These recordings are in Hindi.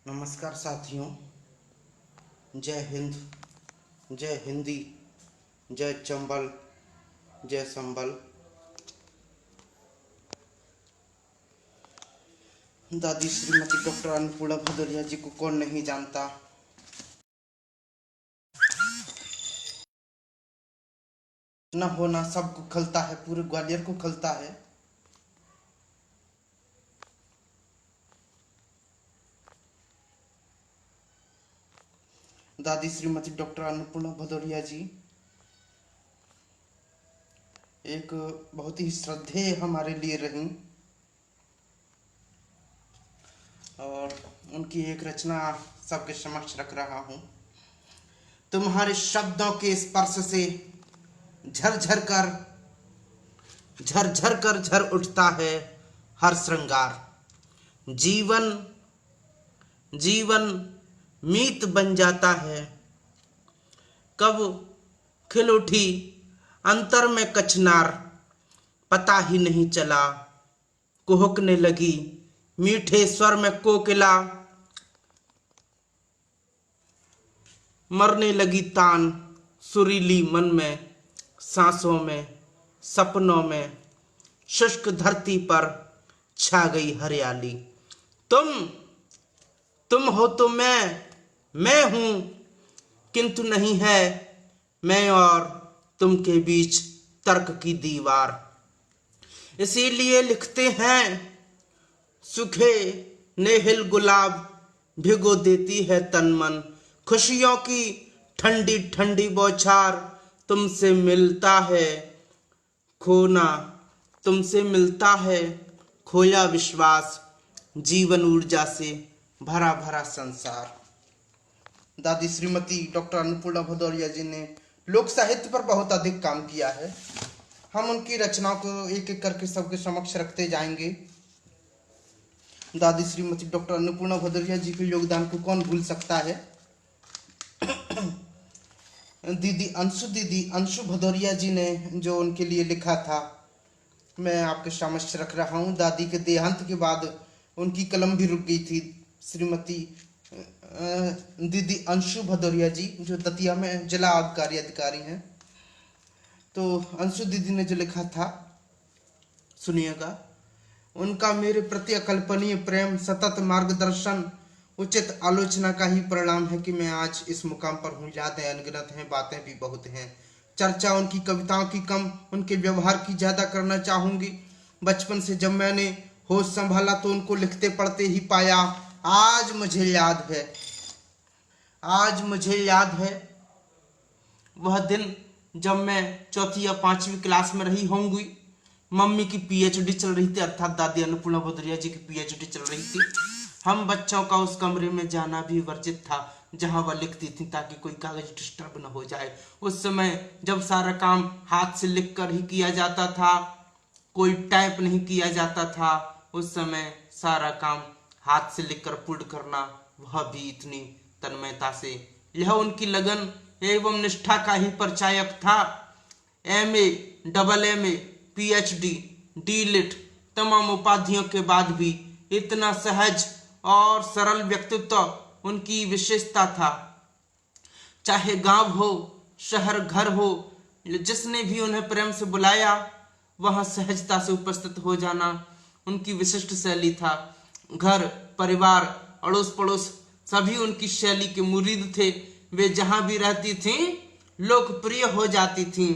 नमस्कार साथियों। जय हिंद, जय हिंदी, जय चंबल, जय संबल। दादी श्रीमती डॉक्टर अन्नपूर्णा भदौरिया जी को कौन नहीं जानता। न होना सबको खलता है, पूरे ग्वालियर को खलता है। दादी श्रीमती डॉक्टर अन्नपूर्णा भदौरिया जी एक बहुत ही श्रद्धेय हमारे लिए रहीं और उनकी एक रचना सबके समक्ष रख रहा हूं। तुम्हारे शब्दों के स्पर्श से झरझर कर झर उठता है हर श्रृंगार। जीवन जीवन मीत बन जाता है। कब खिल उठी अंतर में कचनार, पता ही नहीं चला कुहकने लगी मीठे स्वर में कोकिला। मरने लगी तान सुरीली मन में, सांसों में, सपनों में। शुष्क धरती पर छा गई हरियाली। तुम हो तो मैं हूं, किंतु नहीं है मैं और तुम के बीच तर्क की दीवार। इसीलिए लिखते हैं सूखे नेहिल गुलाब, भिगो देती है तन मन। खुशियों की ठंडी ठंडी बौछार, तुमसे मिलता है खोना, तुमसे मिलता है खोया विश्वास। जीवन ऊर्जा से भरा भरा संसार। दादी श्रीमती डॉक्टर अन्नपूर्णा भदौरिया जी ने लोक साहित्य पर बहुत अधिक काम किया है। हम उनकी रचनाओं को एक एक करके सबके समक्ष रखते जाएंगे। दादी श्रीमती डॉक्टर अन्नपूर्णा भदौरिया जी के योगदान को कौन भूल सकता है। दीदी अंशु भदौरिया जी ने जो उनके लिए लिखा था, मैं आपके समक्ष रख रहा हूँ। दादी के देहांत के बाद उनकी कलम भी रुक गई थी। श्रीमती दीदी अंशु भदौरिया जी जो दतिया में जिला आबकारी अधिकारी हैं, तो अंशु दीदी ने जो लिखा था सुनिएगा। उनका मेरे प्रति अकल्पनीय प्रेम, सतत मार्गदर्शन, उचित आलोचना का ही परिणाम है कि मैं आज इस मुकाम पर हूँ। यादें अनगिनत हैं, बातें भी बहुत हैं। चर्चा उनकी कविताओं की कम, उनके व्यवहार की ज्यादा करना चाहूंगी। बचपन से जब मैंने होश संभाला तो उनको लिखते पढ़ते ही पाया। आज मुझे याद है वह दिन जब मैं चौथी या पांचवी क्लास में रही होंगी। मम्मी की पीएचडी चल रही थी, अर्थात दादी अन्नपूर्णा भदौरिया जी की पीएचडी चल रही थी। हम बच्चों का उस कमरे में जाना भी वर्जित था जहां वह लिखती थी, ताकि कोई कागज डिस्टर्ब न हो जाए। उस समय जब सारा काम हाथ से लिख कर ही किया जाता था, कोई टाइप नहीं किया जाता था, उस समय सारा काम हाथ से लिखकर पूर्ण करना, वह भी इतनी तन्मयता से। यह उनकी लगन एवं निष्ठा का ही परिचायक था। MA, double MA, PhD, DLitt तमाम उपाधियों के बाद भी इतना सहज और सरल व्यक्तित्व उनकी विशेषता था। चाहे गांव हो, शहर, घर हो, जिसने भी उन्हें प्रेम से बुलाया वहां सहजता से उपस्थित हो जाना उनकी विशिष्ट शैली था। घर परिवार अड़ोस पड़ोस सभी उनकी शैली के मुरीद थे। वे जहां भी रहती थीं लोकप्रिय हो जाती थीं।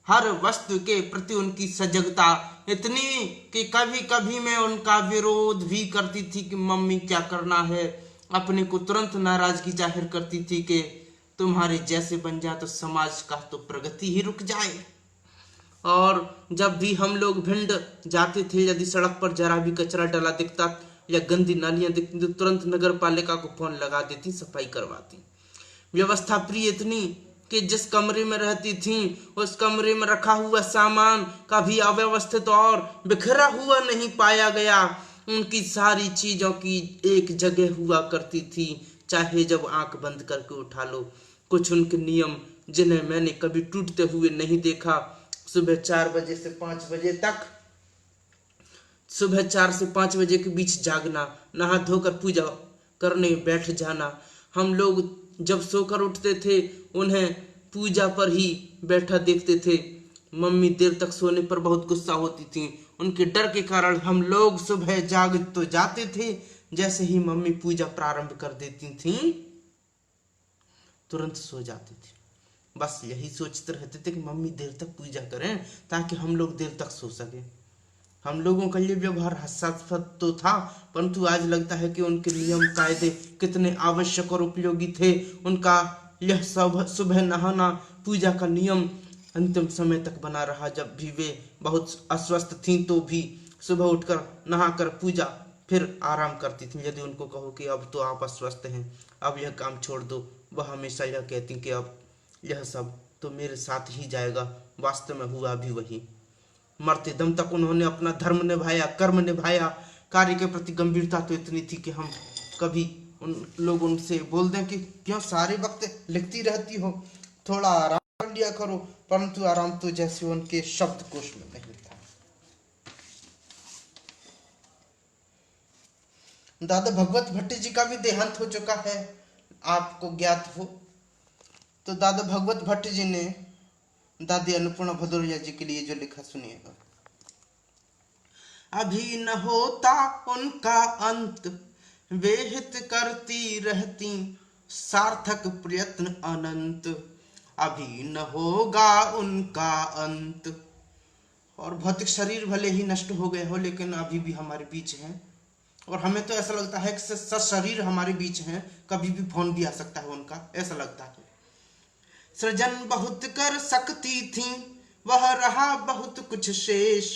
हर वस्तु के प्रति उनकी सजगता इतनी कि कभी कभी मैं उनका विरोध भी करती थी कि मम्मी क्या करना है। अपने को तुरंत नाराजगी जाहिर करती थी कि तुम्हारे जैसे बन जाए तो समाज का तो प्रगति ही रुक जाए। और जब भी हम लोग भिंड जाते थे, यदि सड़क पर जरा भी कचरा डला दिखता या गंदी नालियां दिखती तो तुरंत नगर पालिका को फोन लगा देती, सफाई करवाती। व्यवस्था प्रिय इतनी कि जिस कमरे में रहती थीं उस कमरे में रखा हुआ सामान कभी अव्यवस्थित और बिखरा हुआ नहीं पाया गया। उनकी सारी चीजों की एक जगह हुआ करती थी, चाहे जब आंख बंद करके उठा लो। कुछ उनके नियम जिन्हें मैंने कभी टूटते हुए नहीं देखा। सुबह 4 बजे से 5 बजे तक, सुबह 4 से 5 बजे के बीच जागना, नहा धोकर पूजा करने बैठ जाना। हम लोग जब सोकर उठते थे उन्हें पूजा पर ही बैठा देखते थे। मम्मी देर तक सोने पर बहुत गुस्सा होती थी। उनके डर के कारण हम लोग सुबह जाग तो जाते थे, जैसे ही मम्मी पूजा प्रारंभ कर देती थी तुरंत सो जाते थे। बस यही सोचते रहते थे कि मम्मी देर तक पूजा करें ताकि हम लोग देर तक सो सके। हम लोगों का ये व्यवहार हास्यास्पद तो था, परंतु आज लगता है कि उनके नियम कायदे कितने आवश्यक और उपयोगी थे। उनका यह सब सुबह नहाना पूजा का नियम अंतिम समय तक बना रहा। जब भी वे बहुत अस्वस्थ थीं तो भी सुबह उठकर नहाकर पूजा फिर आराम करती थीं। यदि उनको कहो कि अब तो आप अस्वस्थ हैं, अब यह काम छोड़ दो, वह हमेशा यह कहती कि अब यह सब तो मेरे साथ ही जाएगा। वास्तव में हुआ भी वही। मरते दम तक उन्होंने अपना धर्म निभाया, कर्म निभाया। कार्य के प्रति गंभीरता तो इतनी थी कि हम कभी उन लोग उनसे बोल दें कि क्यों सारे वक्त लिखती रहती हो, थोड़ा आराम कर लिया करो, परंतु आराम तो जैसे उनके शब्दकोश में नहीं था। दादा भगवत भट्ट जी का भी देहांत हो चुका है, आपको ज्ञात हो तो। दादा भगवत भट्ट जी ने दादी अन्नपूर्णा भदौरिया जी के लिए जो लिखा सुनिएगा। अभी न होता उनका अंत, वे हित करती रहती सार्थक प्रयत्न अनंत। अभी न होगा उनका अंत। और भौतिक शरीर भले ही नष्ट हो गए हो, लेकिन अभी भी हमारे बीच हैं। और हमें तो ऐसा लगता है कि शरीर हमारे बीच हैं, कभी भी फोन भी आ सकता है उनका, ऐसा लगता है। सृजन बहुत कर सकती थी, वह रहा बहुत कुछ शेष।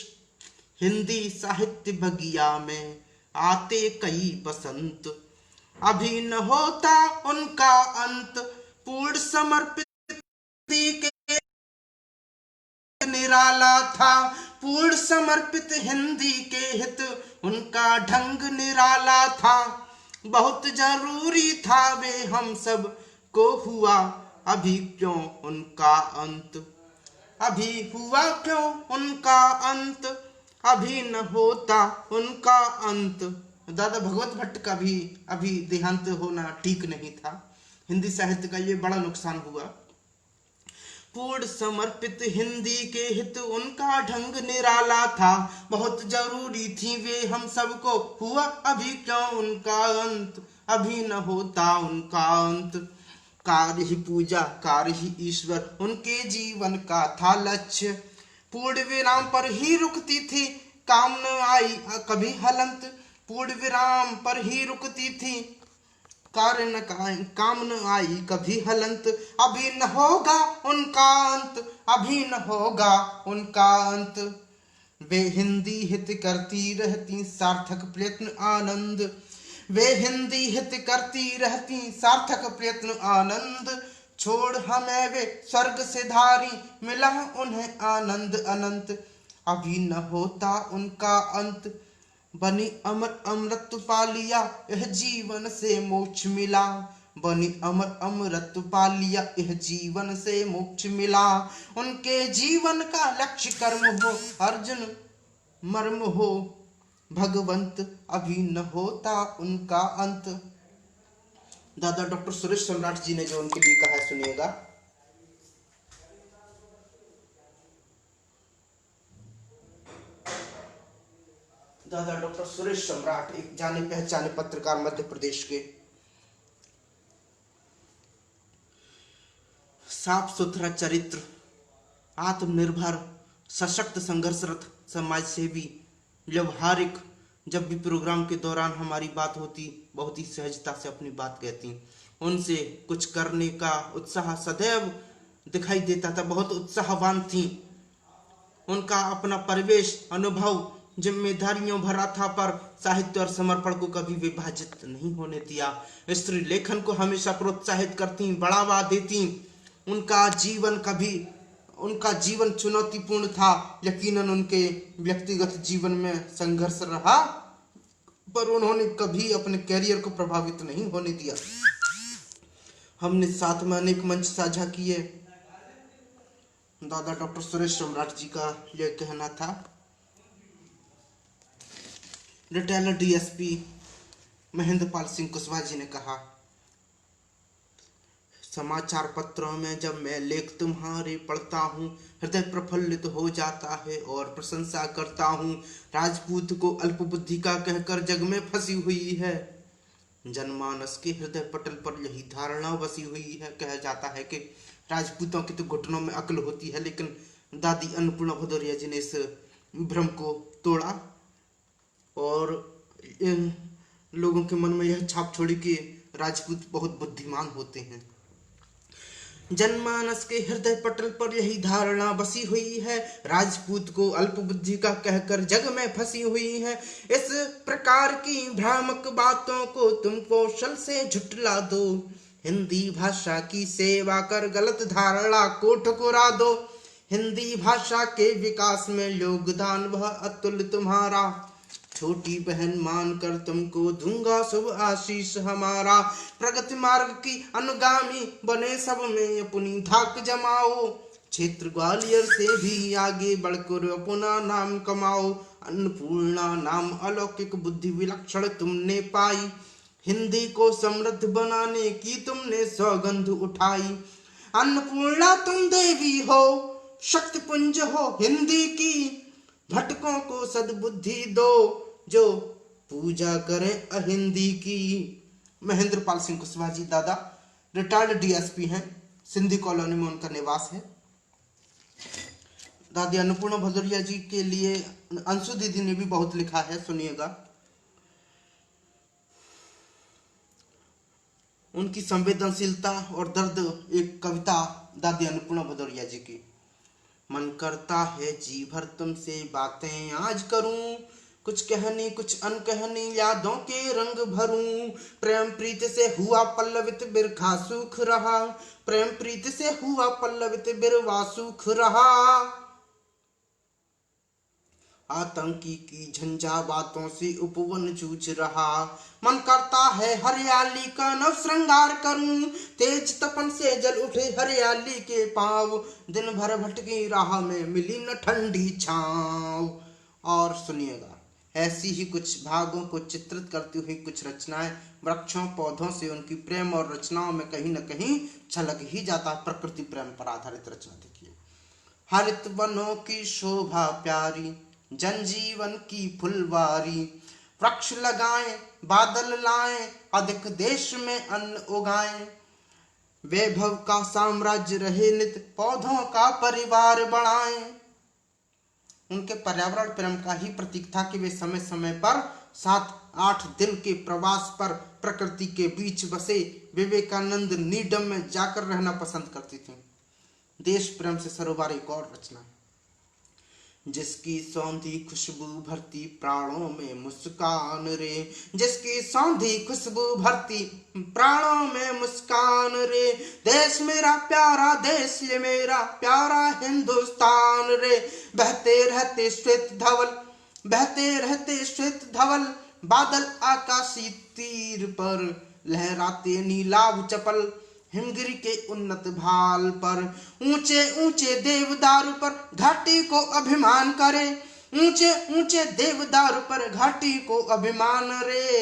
हिंदी साहित्य बगिया में आते कई बसंत। अभी न होता उनका अंत, पूर्ण समर्पित के निराला था। पूर्ण समर्पित हिंदी के हित उनका ढंग निराला था। बहुत जरूरी था वे हम सब को हुआ, अभी क्यों उनका अंत। अभी हुआ क्यों उनका अंत, अभी न होता उनका अंत। दादा भगवत भट्ट का भी अभी देहांत होना ठीक नहीं था। हिंदी साहित्य का ये बड़ा नुकसान हुआ। पूर्ण समर्पित हिंदी के हित उनका ढंग निराला था। बहुत जरूरी थी वे हम सबको, हुआ अभी क्यों उनका अंत। अभी न होता उनका अंत। कार्य ही पूजा, कार्य ही ईश्वर उनके जीवन का था लक्ष्य। पूर्ण विराम पर ही रुकती थी, काम न आई कभी हलंत। पूर्ण विराम पर ही रुकती थी, कार्य न काम न आई कभी हलंत। अभी न होगा उनका अंत, अभी न होगा उनका अंत। वे हिंदी हित करती रहती सार्थक प्रयत्न आनंद। वे हिंदी हित करती रहती सार्थक प्रयत्न आनंद। छोड़ हमें वे स्वर्ग से धारी, मिला उन्हें आनंद अनंत। अभी न होता उनका अंत, बनी अमर अमृत पा लिया, यह जीवन से मोक्ष मिला। बनी अमर अमृत पा लिया, यह जीवन से मोक्ष मिला। उनके जीवन का लक्ष्य कर्म हो, अर्जुन मर्म हो भगवंत। अभी न होता उनका अंत। दादा डॉक्टर सुरेश सम्राट जी ने जो उनके लिए कहा है सुनिएगा। दादा डॉक्टर सुरेश सम्राट एक जाने पहचाने पत्रकार, मध्य प्रदेश के। साफ सुथरा चरित्र, आत्मनिर्भर, सशक्त, संघर्षरत, समाज सेवी, व्यवहारिक। जब भी प्रोग्राम के दौरान हमारी बात होती, बहुत ही सहजता से अपनी बात कहती। उनसे कुछ करने का उत्साह सदैव दिखाई देता था। बहुत उत्साहवान थी। उनका अपना परिवेश, अनुभव जिम्मेदारियों भरा था, पर साहित्य और समर्पण को कभी विभाजित नहीं होने दिया। स्त्री लेखन को हमेशा प्रोत्साहित करती, बढ़ावा देती। उनका जीवन चुनौतीपूर्ण था। यकीनन उनके व्यक्तिगत जीवन में संघर्ष रहा, पर उन्होंने कभी अपने कैरियर को प्रभावित नहीं होने दिया। हमने साथ में अनेक मंच साझा किए। दादा डॉक्टर सुरेश सम्राट जी का यह कहना था। रिटायर्ड डीएसपी महेंद्र पाल सिंह कुशवाहा जी ने कहा, समाचार पत्रों में जब मैं लेख तुम्हारे पढ़ता हूँ हृदय प्रफुल्लित हो जाता है और प्रशंसा करता हूँ। राजपूत को अल्पबुद्धि का कहकर जग में फंसी हुई है। जनमानस के हृदय पटल पर यही धारणा बसी हुई है। कहा जाता है कि राजपूतों के तो घुटनों में अक्ल होती है, लेकिन दादी अन्नपूर्णा भदौरिया जी ने इस भ्रम को तोड़ा और इन लोगों के मन में यह छाप छोड़ी कि राजपूत बहुत बुद्धिमान होते हैं। जनमानस के हृदय पटल पर यही धारणा बसी हुई है। राजपूत को अल्पबुद्धि का कहकर जग में फंसी हुई है। इस प्रकार की भ्रामक बातों को तुम कौशल से झुठला दो। हिंदी भाषा की सेवा कर गलत धारणा को ठुकरा दो। हिंदी भाषा के विकास में योगदान वह अतुल तुम्हारा। छोटी बहन मानकर तुमको दूंगा शुभ आशीष हमारा। प्रगति मार्ग की अनुगामी बने सब में अपनी धाक जमाओ। क्षेत्र ग्वालियर से भी आगे बढ़कर अपना नाम कमाओ। अन्नपूर्णा नाम अलौकिक बुद्धि विलक्षण तुमने पाई। हिंदी को समृद्ध बनाने की तुमने सौगंध उठाई। अन्नपूर्णा तुम देवी हो, शक्ति पुंज हो हिंदी की। भटकों को सद्बुद्धि दो जो पूजा करें अहिंदी की। महेंद्र पाल सिंह कुशवाहा जी दादा रिटायर्ड डीएसपी हैं। सिंधी कॉलोनी में उनका निवास है। दादी अन्नपूर्णा भदौरिया जी के लिए अंशु दीदी ने भी बहुत लिखा है, सुनिएगा। उनकी संवेदनशीलता और दर्द, एक कविता दादी अन्नपूर्णा भदौरिया जी की। मन करता है जी भर तुमसे बातें आज करूं, कुछ कहनी कुछ अनकहनी यादों के रंग भरूं। प्रेम प्रीत से हुआ पल्लवित बिरखा सुख रहा। प्रेम प्रीत से हुआ पल्लवित बिरवा सुख रहा। आतंकी की झंझा बातों से उपवन जूझ रहा। मन करता है हरियाली का नव श्रृंगार करूं। तेज तपन से जल उठे हरियाली के पांव। दिन भर भटकी राह में मिली न ठंडी छांव। और सुनिएगा, ऐसी ही कुछ भागों को चित्रित करती हुई कुछ रचनाएं वृक्षों पौधों से उनकी प्रेम और रचनाओं में कहीं न कहीं झलक ही जाता। प्रकृति प्रेम पर आधारित रचना देखिए। हरित वनों की शोभा प्यारी, जनजीवन की फुलवारी। वृक्ष लगाएं बादल लाएं, अधिक देश में अन्न उगाएं। वैभव का साम्राज्य रहे नित, पौधों का परिवार बढ़ाएं। उनके पर्यावरण प्रेम का ही प्रतीक था कि वे समय समय पर 7-8 दिन के प्रवास पर प्रकृति के बीच बसे। विवेकानंद नीडम में जाकर रहना पसंद करती थी। देश प्रेम से सरोवर एक और रचना। जिसकी सौंधी खुशबू भरती प्राणों में मुस्कान रे। जिसकी सौंधी खुशबू भरती प्राणों में मुस्कान रे। देश मेरा प्यारा देश ये मेरा प्यारा हिंदुस्तान रे। बहते रहते श्वेत धवल, बहते रहते श्वेत धवल बादल आकाशी तीर पर। लहराते नीलाभ चपल हिमगिरी के उन्नत भाल पर। ऊंचे ऊंचे देवदारू पर घाटी को अभिमान करे। ऊंचे ऊंचे देवदारू पर घाटी को अभिमान रे।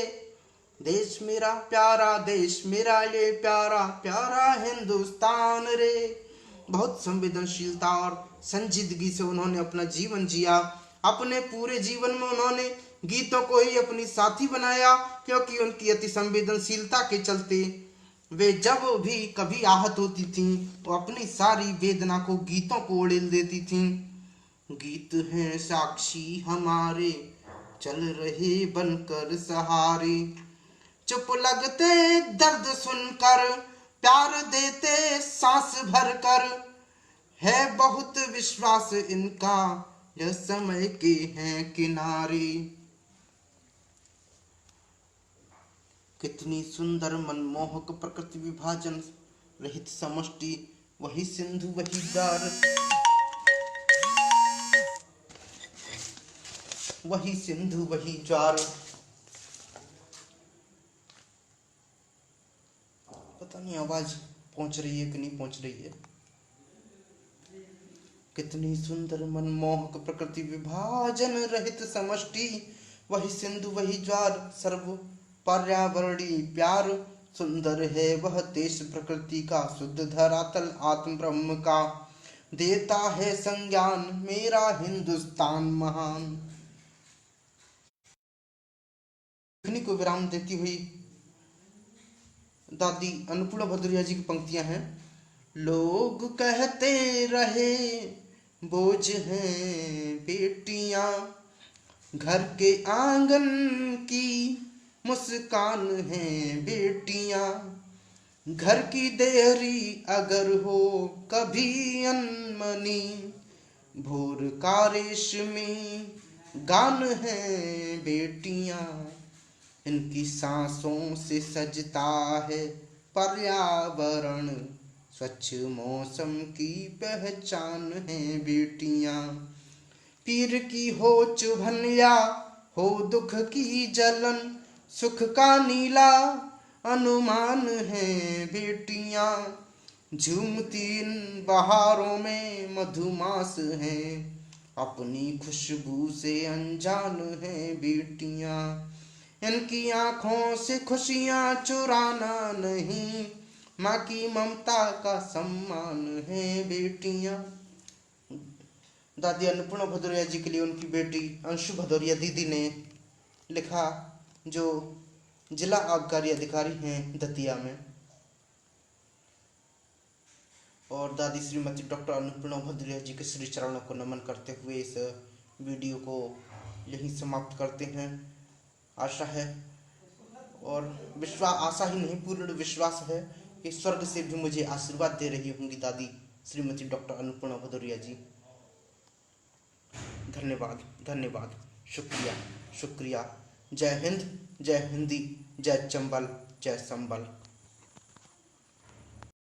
देश मेरा प्यारा देश मेरा ये प्यारा प्यारा हिंदुस्तान रे। बहुत संवेदनशीलता और संजीदगी से उन्होंने अपना जीवन जिया। अपने पूरे जीवन में उन्होंने गीतों को ही अपनी साथी बनाया, क्योंकि उनकी अति संवेदनशीलता के चलते वे जब भी कभी आहत होती थीं तो अपनी सारी वेदना को गीतों को उड़ेल देती थीं। गीत हैं साक्षी हमारे चल रहे बनकर सहारे। चुप लगते दर्द सुनकर प्यार देते सांस भरकर। है बहुत विश्वास इनका यह समय के हैं किनारे। कितनी सुंदर मनमोहक प्रकृति विभाजन रहित समष्टि। वही सिंधु वही द्वार, वही सिंधु वही ज्वार। पता नहीं आवाज पहुंच रही है कि नहीं पहुंच रही है। कितनी सुंदर मनमोहक प्रकृति विभाजन रहित समष्टि। वही सिंधु वही ज्वार सर्व पर्यावरणीय प्यार, सुंदर है वह देश प्रकृति का, शुद्ध धरातल आत्म ब्रह्म का, देता है संज्ञान मेरा हिंदुस्तान महान। लेखनी को विराम देती हुई दादी अन्नपूर्णा भदौरिया जी की पंक्तियां हैं। लोग कहते रहे बोझ हैं बेटियां, घर के आंगन की मुस्कान है बेटियां, घर की देहरी अगर हो कभी अनमनी, भोर का रेशमी गान है बेटियां, इनकी सांसों से सजता है पर्यावरण, स्वच्छ मौसम की पहचान है बेटियां, पीर की हो चुभन या हो दुख की जलन, सुख का नीला अनुमान है बेटियां, झूमती इन बहारों में मधुमास है, अपनी खुशबू से अनजान है बेटियां, इनकी आंखों से खुशियां चुराना नहीं, माँ की ममता का सम्मान है बेटियां। दादी अन्नपूर्णा भदौरिया जी के लिए उनकी बेटी अंशु भदौरिया दीदी ने लिखा, जो जिला आबकारी अधिकारी हैं दतिया में। और दादी श्रीमती डॉक्टर अन्नपूर्णा भदौरिया जी के श्री चरणों को नमन करते हुए इस वीडियो को यहीं समाप्त करते हैं। आशा है और आशा ही नहीं, पूर्ण विश्वास है कि स्वर्ग से भी मुझे आशीर्वाद दे रही होंगी दादी श्रीमती डॉक्टर अन्नपूर्णा भदौरिया जी। धन्यवाद, धन्यवाद, शुक्रिया, शुक्रिया। जय हिंद, जय हिंदी, जय चंबल, जय संबल।